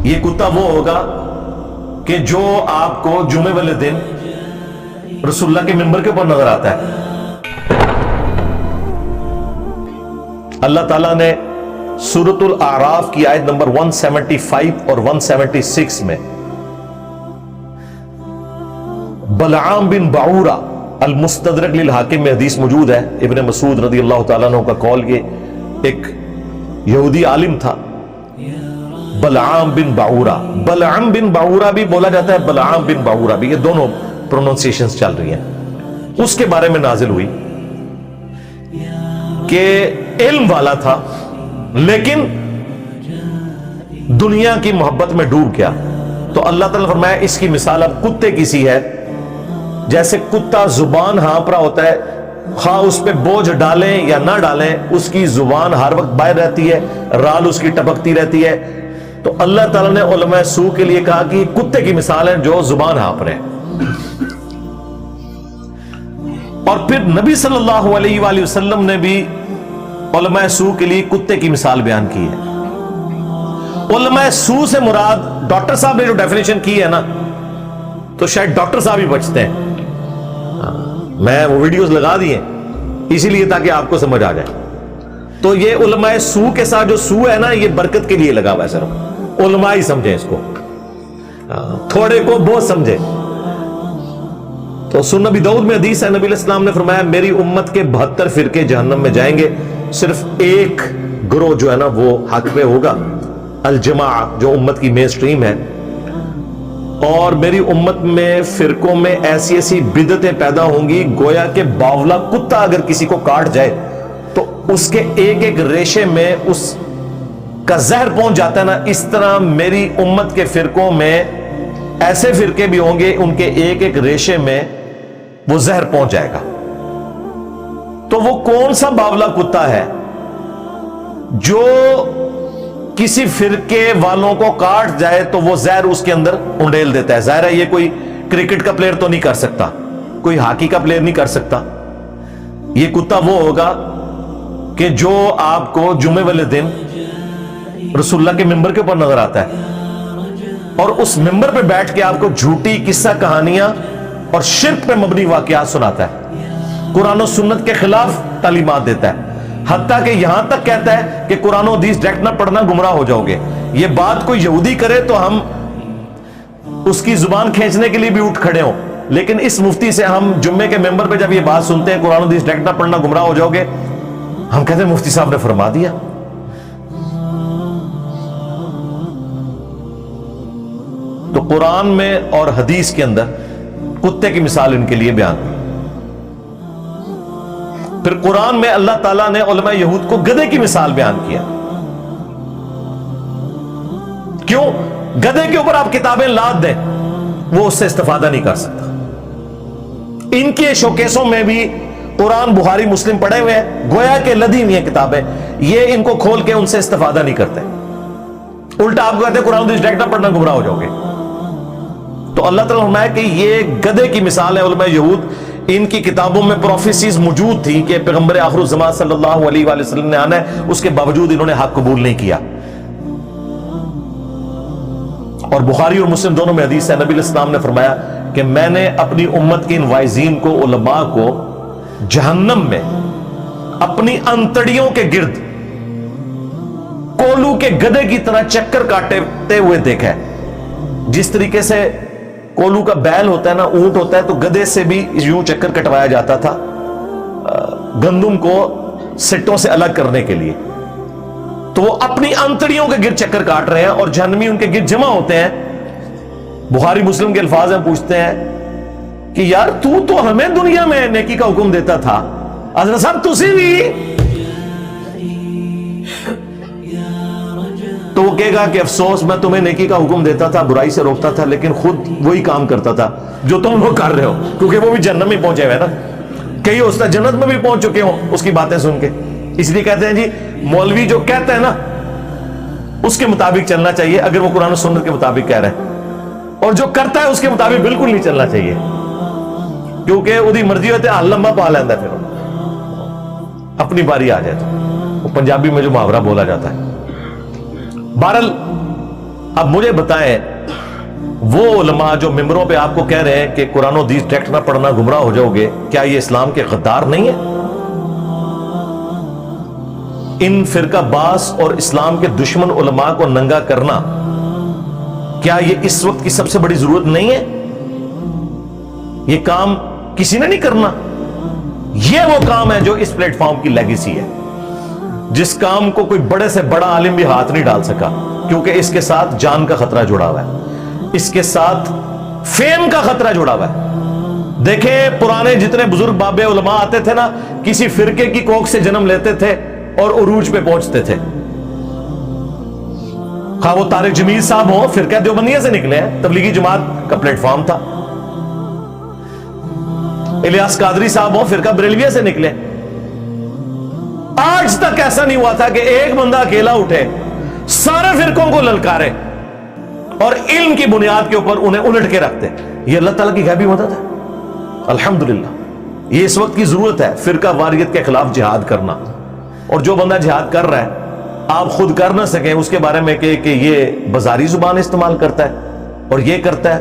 یہ کتا وہ ہوگا کہ جو آپ کو جمعے والے دن رسول اللہ کے ممبر کے اوپر نظر آتا ہے. اللہ تعالیٰ نے سورۃ الاعراف کی آیت نمبر 175 اور 176 میں بلعام بن بعورہ المستدرک للحاکم میں حدیث موجود ہے. ابن مسعود رضی اللہ تعالیٰ عنہ کا قول، یہ ایک یہودی عالم تھا بلعام بن بعورہ. بلعام بن بعورہ بھی بولا جاتا ہے، بلعام بن بعورہ بھی، یہ دونوں پروننسیشنز چل رہی ہیں. اس کے بارے میں نازل ہوئی کہ علم والا تھا لیکن دنیا کی محبت میں ڈوب گیا. تو اللہ تعالیٰ نے فرمایا اس کی مثال اب کتے کی سی ہے. جیسے کتا زبان ہانپ رہا ہوتا ہے، خواہ اس پہ بوجھ ڈالیں یا نہ ڈالیں، اس کی زبان ہر وقت باہر رہتی ہے، رال اس کی ٹپکتی رہتی ہے. تو اللہ تعالیٰ نے علماء سو کے لیے کہا کہ کتے کی مثال ہے جو زبان ہانپ رہے ہیں. اور پھر نبی صلی اللہ علیہ وآلہ وسلم نے بھی علماء سو کے لیے کتے کی مثال بیان کی ہے. علماء سو سے مراد ڈاکٹر صاحب نے جو ڈیفینیشن کی ہے نا، تو شاید ڈاکٹر صاحب ہی بچتے ہیں. میں وہ ویڈیوز لگا دی ہیں اسی لیے تاکہ آپ کو سمجھ آ جائے. تو یہ علماء سو کے ساتھ جو سو ہے نا، یہ برکت کے لیے لگا ہوا ہے. صرف علماء ہی سمجھیں اس کو، تھوڑے کو بہت سمجھے. تو سنن نبی داؤد میں حدیث ہے، نبی علیہ السلام نے فرمایا میری امت کے 72 فرقے جہنم میں جائیں گے، صرف ایک گروہ جو ہے نا وہ حق پہ ہوگا، الجماع، جو امت کی مین سٹریم ہے. اور میری امت میں فرقوں میں ایسی ایسی بدعتیں پیدا ہوں گی گویا کہ باولا کتا اگر کسی کو کاٹ جائے تو اس کے ایک ایک ریشے میں اس کا زہر پہنچ جاتا ہے نا، اس طرح میری امت کے فرقوں میں ایسے فرقے بھی ہوں گے ان کے ایک ایک ریشے میں وہ زہر پہنچ جائے گا. تو وہ کون سا باولا کتا ہے جو کسی فرقے والوں کو کاٹ جائے تو وہ زہر اس کے اندر انڈیل دیتا ہے؟ ظاہر ہے یہ کوئی کرکٹ کا پلیئر تو نہیں کر سکتا، کوئی ہاکی کا پلیئر نہیں کر سکتا. یہ کتا وہ ہوگا کہ جو آپ کو جمعے والے دن رسول اللہ کے ممبر کے اوپر نظر آتا ہے اور اس ممبر پہ بیٹھ کے آپ کو جھوٹی قصہ کہانیاں اور شرک پہ مبنی واقعات سناتا ہے، قرآن و سنت کے خلاف تعلیمات دیتا ہے، حتیٰ کہ یہاں تک کہتا ہے کہ قرآن و حدیث ڈائریکٹ نہ پڑھنا گمراہ ہو جاؤ گے. یہ بات کوئی یہودی کرے تو ہم اس کی زبان کھینچنے کے لیے بھی اٹھ کھڑے ہوں، لیکن اس مفتی سے ہم جمعے کے ممبر پہ جب یہ بات سنتے ہیں قرآن و حدیث ڈائریکٹ نہ پڑھنا گمراہ ہو جاؤ گے، ہم کہتے ہیں مفتی صاحب نے فرما دیا. تو قرآن میں اور حدیث کے اندر کتے کی مثال ان کے لیے بیان کی. پھر قرآن میں اللہ تعالیٰ نے علماء یہود کو گدھے کی مثال بیان کیا. کیوں؟ گدھے کے اوپر آپ کتابیں لاد دیں وہ اس سے استفادہ نہیں کر سکتا. ان کے شوکیسوں میں بھی قرآن بخاری مسلم پڑھے ہوئے ہیں، گویا کہ لدی ہوئی ہیں کتابیں، یہ ان کو کھول کے ان سے استفادہ نہیں کرتے، الٹا آپ کو کہتے ہیں قرآن حدیث ڈائریکٹ نہ پڑھنا گمراہ ہو جاؤ گے. تو اللہ تعالیٰ نے فرمایا کہ یہ گدھے کی مثال ہے. علماء یہود ان کی کتابوں میں پروفیسیز موجود تھی کہ پیغمبر آخر الزمان صلی اللہ علیہ وآلہ وسلم نے آنا ہے، اس کے باوجود انہوں نے حق قبول نہیں کیا. اور بخاری اور مسلم دونوں میں حدیث ہے، نبی علیہ السلام نے فرمایا کہ میں نے اپنی امت کے ان وائزین کو، علماء کو جہنم میں اپنی انتڑیوں کے گرد کولو کے گدھے کی طرح چکر کاٹتے ہوئے دیکھا ہے. جس طریقے سے کولو کا بیل ہوتا ہے نا، اونٹ ہوتا ہے، تو گدھے سے بھی یوں چکر کٹوایا جاتا تھا گندم کو سٹوں سے الگ کرنے کے لیے. تو وہ اپنی انتڑیوں کے گرد چکر کاٹ رہے ہیں اور جہنمی ان کے گرد جمع ہوتے ہیں. بخاری مسلم کے الفاظ ہیں، پوچھتے ہیں کہ یار تو ہمیں دنیا میں نیکی کا حکم دیتا تھا، حضرت صاحب تسی بھی. تو وہ کہے گا کہ افسوس، میں تمہیں نیکی کا حکم دیتا تھا، برائی سے روکتا تھا، لیکن خود وہی کام کرتا تھا جو تم لوگ کر رہے ہو، کیونکہ وہ بھی جنت میں پہنچے ہوئے نا. کئی ہوتا جنت میں بھی پہنچ چکے ہوں اس کی باتیں سن کے. اس لیے کہتے ہیں جی مولوی جو کہتا ہے نا اس کے مطابق چلنا چاہیے اگر وہ قرآن و سنت کے مطابق کہہ رہے ہیں، اور جو کرتا ہے اس کے مطابق بالکل نہیں چلنا چاہیے، کیونکہ وہی مرضی ہوتی ہے لمبا پا لینا، پھر اپنی باری آ جائے تو وہ پنجابی میں جو محاورہ بولا جاتا ہے. بہرحال اب مجھے بتائیں وہ علماء جو ممبروں پہ آپ کو کہہ رہے ہیں کہ قرآن و حدیث ڈائریکٹ نہ پڑھنا گمراہ ہو جاؤ گے، کیا یہ اسلام کے غدار نہیں ہے؟ ان فرقہ باز اور اسلام کے دشمن علماء کو ننگا کرنا کیا یہ اس وقت کی سب سے بڑی ضرورت نہیں ہے؟ یہ کام کسی نے نہیں کرنا. یہ وہ کام ہے جو اس پلیٹ فارم کی لیگیسی ہے، جس کام کو کوئی بڑے سے بڑا عالم بھی ہاتھ نہیں ڈال سکا، کیونکہ اس کے ساتھ جان کا خطرہ جڑا ہوا ہے، اس کے ساتھ فیم کا خطرہ جڑا ہوا ہے. دیکھیں پرانے جتنے بزرگ بابے علماء آتے تھے نا، کسی فرقے کی کوکھ سے جنم لیتے تھے اور عروج پہ پہنچتے تھے. خواہ وہ طارق جمیل صاحب ہوں، فرقہ دیوبندیہ سے نکلے ہیں، تبلیغی جماعت کا پلیٹ فارم تھا. الیاس قادری صاحب ہوں، فرقہ بریلویہ سے نکلے. آج تک ایسا نہیں ہوا تھا کہ ایک بندہ اکیلا اٹھے سارے فرقوں کو للکارے اور علم کی بنیاد کے اوپر انہیں الٹ کے رکھتے. یہ اللہ تعالیٰ کی غیبی مدد ہے. الحمدللہ یہ اس وقت کی ضرورت ہے فرقہ واریت کے خلاف جہاد کرنا. اور جو بندہ جہاد کر رہا ہے آپ خود کر نہ سکیں اس کے بارے میں کہ یہ بازاری زبان استعمال کرتا ہے اور یہ کرتا ہے.